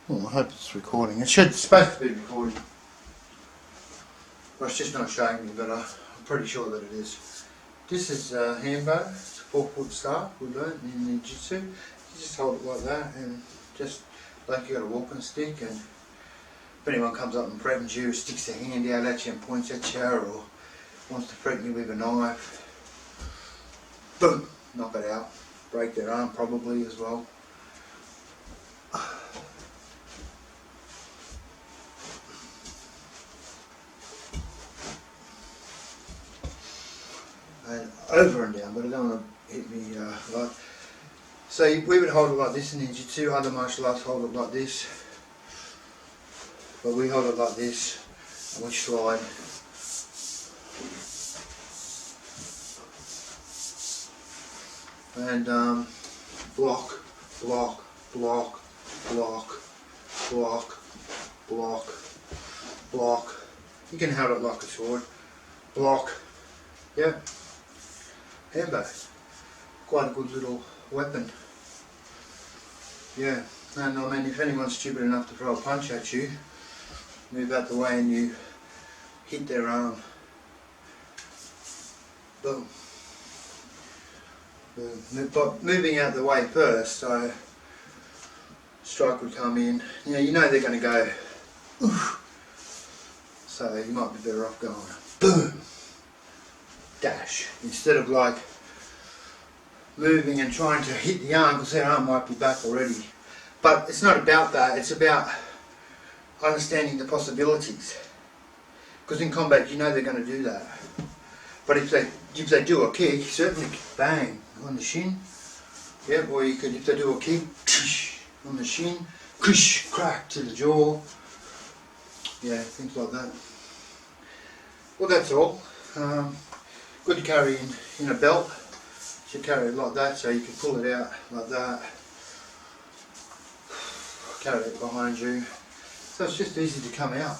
Well, I hope it's recording. It's supposed to be recording. Well, it's just not showing me, but I'm pretty sure that it is. This is hanbo. It's a 4-foot staff we learned in jiu-jitsu. You just hold it like that, and just like you got a walking stick, and if anyone comes up and threatens you, sticks their hand out at you and points at you, or wants to threaten you with a knife, boom, knock it out. Break their arm probably as well. And over and down, but I don't want to hit me like. So we would hold it like this in Jiu-Jitsu. Other martial arts hold it like this, but we hold it like this, and we slide. And block, block, block, block, block, block, block. You can hold it like a sword. Block. Yeah. Hanbo. Quite a good little weapon. Yeah. And I mean, if anyone's stupid enough to throw a punch at you, move out the way and you hit their arm. Boom. But moving out the way first, so strike would come in. You know they're going to go, oof. So you might be better off going boom, dash, instead of like moving and trying to hit the arm, because their arm might be back already. But it's not about that. It's about understanding the possibilities. Because in combat, you know they're going to do that. But if they do a kick, certainly bang on the shin. Yeah, or you could, if they do a kick, on the shin, crack to the jaw. Yeah, things like that. Well, that's all. Good to carry in a belt. You carry it like that, so you can pull it out like that. Carry it behind you. So it's just easy to come out.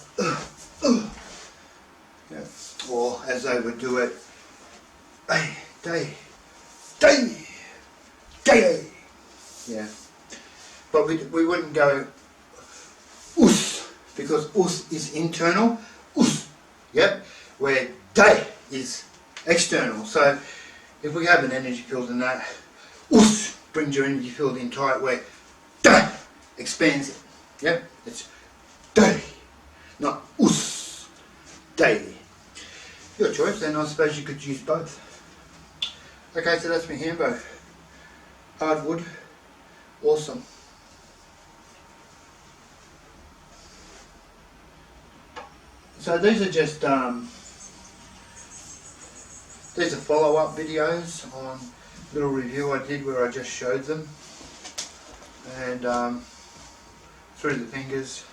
Yeah. Or as they would do it, day. Yeah. But we wouldn't go us, because us is internal. Us. Yep. Where day is external. So if we have an energy field in that, us brings your energy field in tight, where day expands it. Yep. It's day, not us. Day. Your choice, and I suppose you could use both. Okay, so that's my hanbo. Hardwood, awesome. So these are just these are follow-up videos on a little review I did where I just showed them, and through the fingers.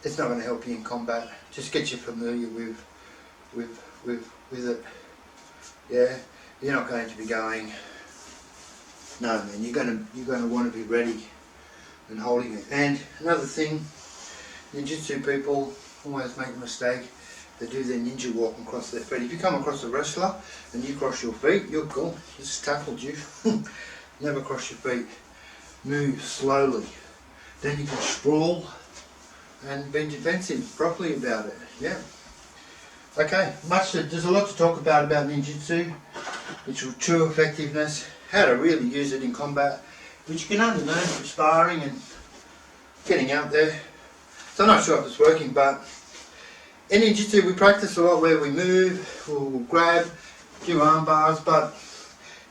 It's not going to help you in combat. Just get you familiar with it. Yeah, you're not going to be going. No, man, you're going to want to be ready and holding it. And another thing, ninjutsu people always make a mistake. They do their ninja walk and cross their feet. If you come across a wrestler and you cross your feet, you're gone. He just tackled you. Never cross your feet. Move slowly. Then you can sprawl and be defensive properly about it. Yeah. Okay, there's a lot to talk about ninjutsu, its true effectiveness, how to really use it in combat, which you can only learn from sparring and getting out there. So I'm not sure if it's working, but in ninjutsu we practice a lot where we move, we'll grab, do arm bars, but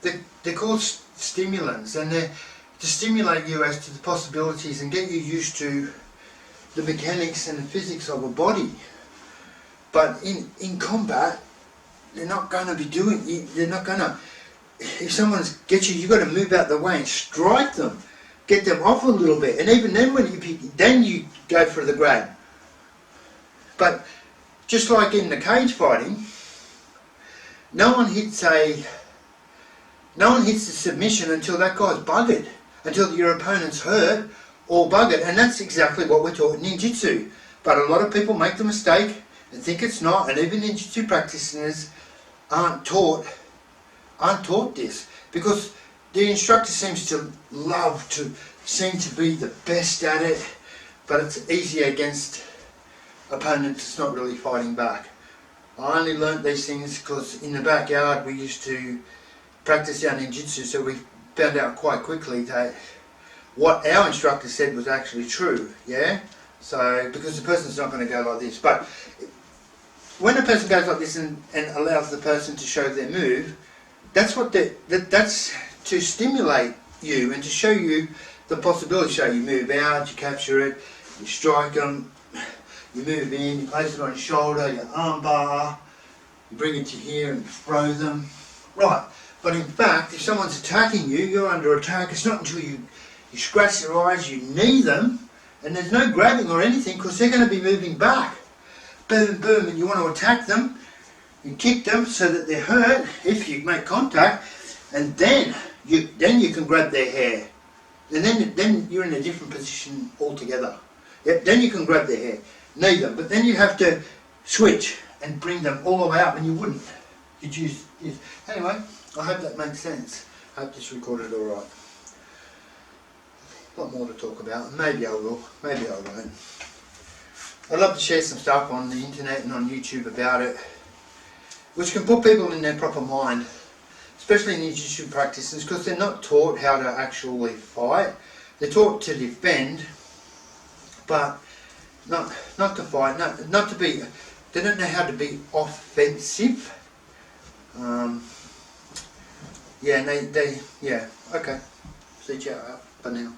they're called stimulants, and they're to stimulate you as to the possibilities and get you used to the mechanics and the physics of a body. But in combat, they're not going to be doing, they're not going to, if someone gets you, you've got to move out the way and strike them, get them off a little bit, and even then when then you go for the grab. But just like in the cage fighting, no one hits the submission until that guy's buggered, until your opponent's hurt or buggered, and that's exactly what we're taught in ninjutsu. But a lot of people make the mistake and think it's not, and even ninjutsu practitioners aren't taught this, because the instructor seems to be the best at it, but it's easier against opponents that's not really fighting back. I only learnt these things because in the backyard we used to practice our ninjutsu, so we found out quite quickly that what our instructor said was actually true, yeah? So, because the person's not going to go like this. But when a person goes like this and allows the person to show their move, that's what that's to stimulate you and to show you the possibility. So you move out, you capture it, you strike them, you move in, you place it on your shoulder, your arm bar, you bring it to here and throw them. Right, but in fact, if someone's attacking you, you're under attack. It's not until you scratch their eyes, you knee them, and there's no grabbing or anything because they're going to be moving back. Boom, boom, and you want to attack them, you kick them so that they're hurt if you make contact, and then you can grab their hair. And then you're in a different position altogether. Yep, then you can grab their hair, knee them, but then you have to switch and bring them all the way up, and you wouldn't. You'd use this. Anyway, I hope that makes sense. I hope this recorded alright. A lot more to talk about. Maybe I will, maybe I won't. I'd love to share some stuff on the internet and on YouTube about it, which can put people in their proper mind, especially in jiu-jitsu practices, because they're not taught how to actually fight. They're taught to defend, but not to fight, not to be. They don't know how to be offensive. Yeah, and yeah. Okay. See you out for now.